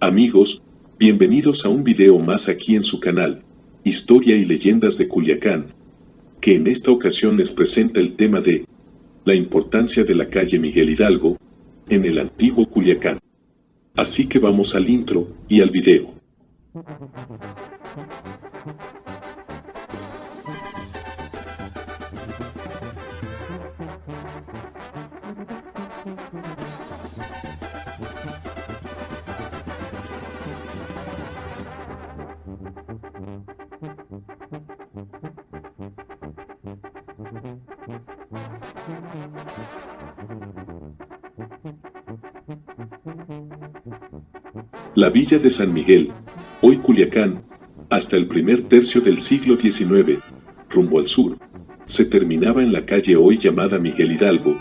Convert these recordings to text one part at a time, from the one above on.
Amigos, bienvenidos a un video más aquí en su canal, Historia y Leyendas de Culiacán, que en esta ocasión les presenta el tema de la importancia de la calle Miguel Hidalgo en el antiguo Culiacán. Así que vamos al intro y al video. La villa de San Miguel, hoy Culiacán, hasta el primer tercio del siglo XIX, rumbo al sur, se terminaba en la calle hoy llamada Miguel Hidalgo,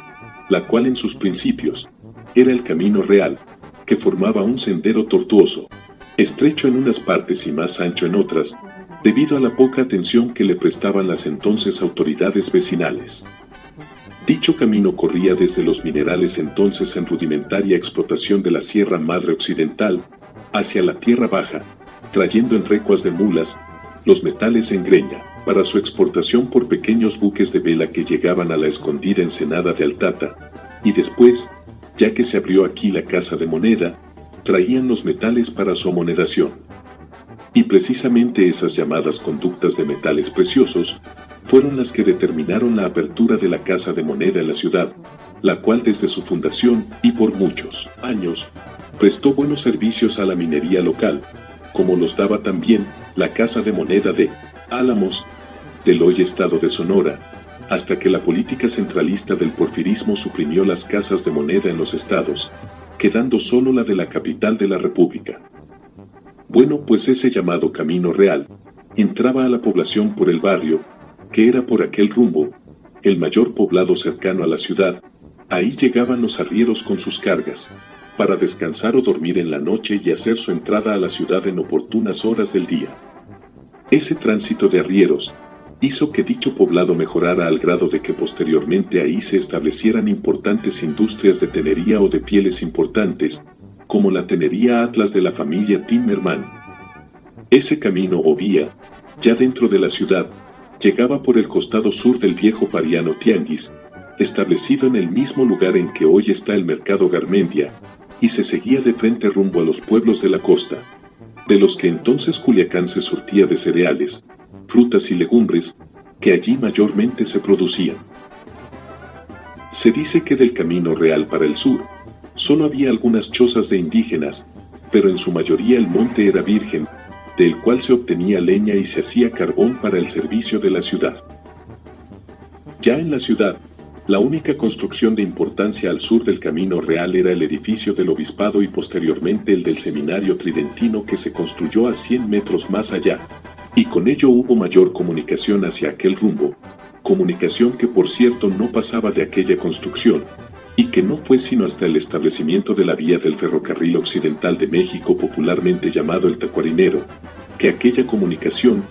la cual en sus principios era el camino real, que formaba un sendero tortuoso, estrecho en unas partes y más ancho en otras, debido a la poca atención que le prestaban las entonces autoridades vecinales. Dicho camino corría desde los minerales entonces en rudimentaria explotación de la Sierra Madre Occidental, hacia la Tierra Baja, trayendo en recuas de mulas los metales en greña, para su exportación por pequeños buques de vela que llegaban a la escondida ensenada de Altata, y después, ya que se abrió aquí la casa de moneda, traían los metales para su amonedación. Y precisamente esas llamadas conductas de metales preciosos fueron las que determinaron la apertura de la casa de moneda en la ciudad, la cual desde su fundación y por muchos años prestó buenos servicios a la minería local, como los daba también la casa de moneda de Álamos, del hoy estado de Sonora, hasta que la política centralista del porfirismo suprimió las casas de moneda en los estados, quedando solo la de la capital de la República. Bueno, pues ese llamado Camino Real entraba a la población por el barrio, que era por aquel rumbo, el mayor poblado cercano a la ciudad. Ahí llegaban los arrieros con sus cargas, para descansar o dormir en la noche y hacer su entrada a la ciudad en oportunas horas del día. Ese tránsito de arrieros hizo que dicho poblado mejorara al grado de que posteriormente ahí se establecieran importantes industrias de tenería o de pieles importantes, como la tenería Atlas de la familia Timmerman. Ese camino o vía, ya dentro de la ciudad, llegaba por el costado sur del viejo Pariano Tianguis, establecido en el mismo lugar en que hoy está el mercado Garmendia, y se seguía de frente rumbo a los pueblos de la costa, de los que entonces Culiacán se surtía de cereales, frutas y legumbres, que allí mayormente se producían. Se dice que del Camino Real para el sur, solo había algunas chozas de indígenas, pero en su mayoría el monte era virgen, del cual se obtenía leña y se hacía carbón para el servicio de la ciudad. Ya en la ciudad, la única construcción de importancia al sur del Camino Real era el edificio del obispado y posteriormente el del seminario tridentino que se construyó a 100 metros más allá, y con ello hubo mayor comunicación hacia aquel rumbo, comunicación que por cierto no pasaba de aquella construcción, y que no fue sino hasta el establecimiento de la vía del ferrocarril occidental de México popularmente llamado el Tacuarinero, que aquella comunicación,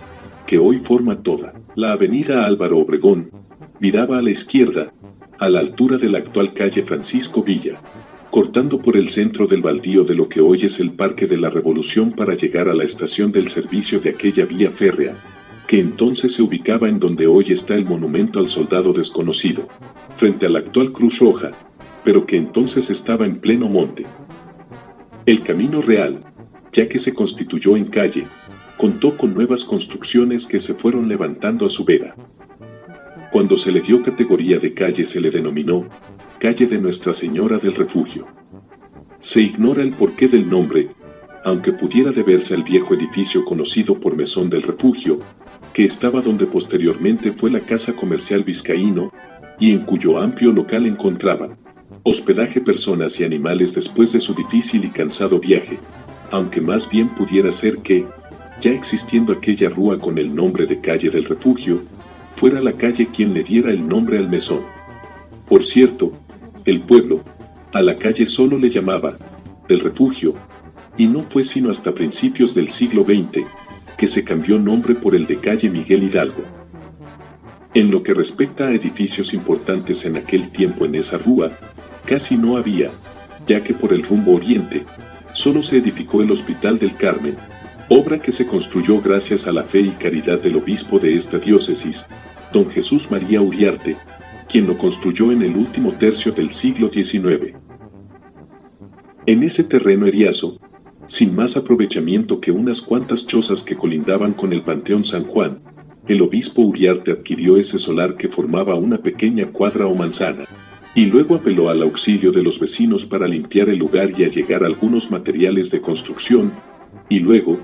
que hoy forma toda la avenida Álvaro Obregón, viraba a la izquierda, a la altura de la actual calle Francisco Villa, cortando por el centro del baldío de lo que hoy es el Parque de la Revolución para llegar a la estación del servicio de aquella vía férrea, que entonces se ubicaba en donde hoy está el monumento al soldado desconocido, frente a la actual Cruz Roja, pero que entonces estaba en pleno monte. El Camino Real, ya que se constituyó en calle, contó con nuevas construcciones que se fueron levantando a su vera. Cuando se le dio categoría de calle se le denominó Calle de Nuestra Señora del Refugio. Se ignora el porqué del nombre, aunque pudiera deberse al viejo edificio conocido por Mesón del Refugio, que estaba donde posteriormente fue la Casa Comercial Vizcaíno, y en cuyo amplio local encontraban hospedaje personas y animales después de su difícil y cansado viaje, aunque más bien pudiera ser que, ya existiendo aquella rúa con el nombre de Calle del Refugio, fuera la calle quien le diera el nombre al mesón. Por cierto, el pueblo, a la calle solo le llamaba del Refugio, y no fue sino hasta principios del siglo XX, que se cambió nombre por el de calle Miguel Hidalgo. En lo que respecta a edificios importantes en aquel tiempo en esa rúa, casi no había, ya que por el rumbo oriente, solo se edificó el Hospital del Carmen, obra que se construyó gracias a la fe y caridad del obispo de esta diócesis, don Jesús María Uriarte, quien lo construyó en el último tercio del siglo XIX. En ese terreno eriazo, sin más aprovechamiento que unas cuantas chozas que colindaban con el Panteón San Juan, el obispo Uriarte adquirió ese solar que formaba una pequeña cuadra o manzana, y luego apeló al auxilio de los vecinos para limpiar el lugar y allegar algunos materiales de construcción, y luego,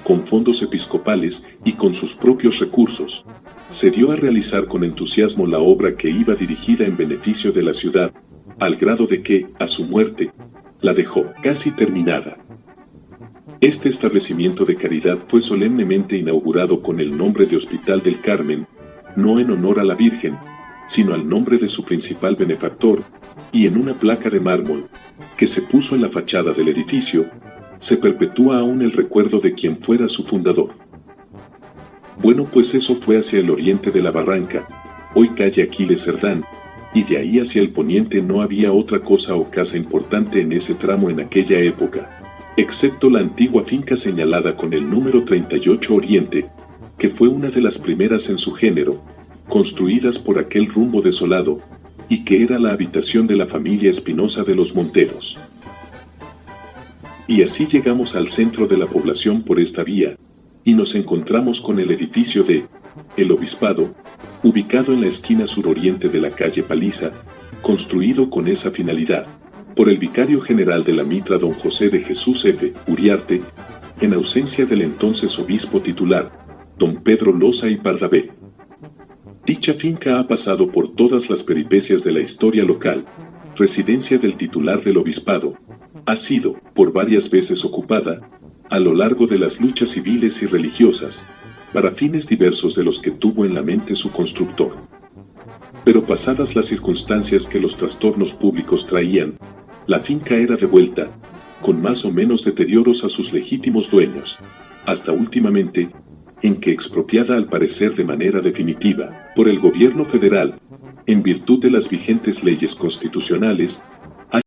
con fondos episcopales y con sus propios recursos, se dio a realizar con entusiasmo la obra que iba dirigida en beneficio de la ciudad, al grado de que, a su muerte, la dejó casi terminada. Este establecimiento de caridad fue solemnemente inaugurado con el nombre de Hospital del Carmen, no en honor a la Virgen, sino al nombre de su principal benefactor, y en una placa de mármol, que se puso en la fachada del edificio, se perpetúa aún el recuerdo de quien fuera su fundador. Bueno, pues eso fue hacia el oriente de la barranca, hoy calle Aquiles Cerdán, y de ahí hacia el poniente no había otra cosa o casa importante en ese tramo en aquella época, excepto la antigua finca señalada con el número 38 Oriente, que fue una de las primeras en su género, construidas por aquel rumbo desolado, y que era la habitación de la familia Espinosa de los Monteros. Y así llegamos al centro de la población por esta vía, y nos encontramos con el edificio de El Obispado, ubicado en la esquina suroriente de la calle Paliza, construido con esa finalidad, por el vicario general de la Mitra don José de Jesús F. Uriarte, en ausencia del entonces obispo titular, don Pedro Loza y Pardavé. Dicha finca ha pasado por todas las peripecias de la historia local, residencia del titular del obispado, ha sido, por varias veces ocupada, a lo largo de las luchas civiles y religiosas, para fines diversos de los que tuvo en la mente su constructor. Pero pasadas las circunstancias que los trastornos públicos traían, la finca era devuelta, con más o menos deterioros a sus legítimos dueños, hasta últimamente, en que expropiada al parecer de manera definitiva, por el gobierno federal, en virtud de las vigentes leyes constitucionales,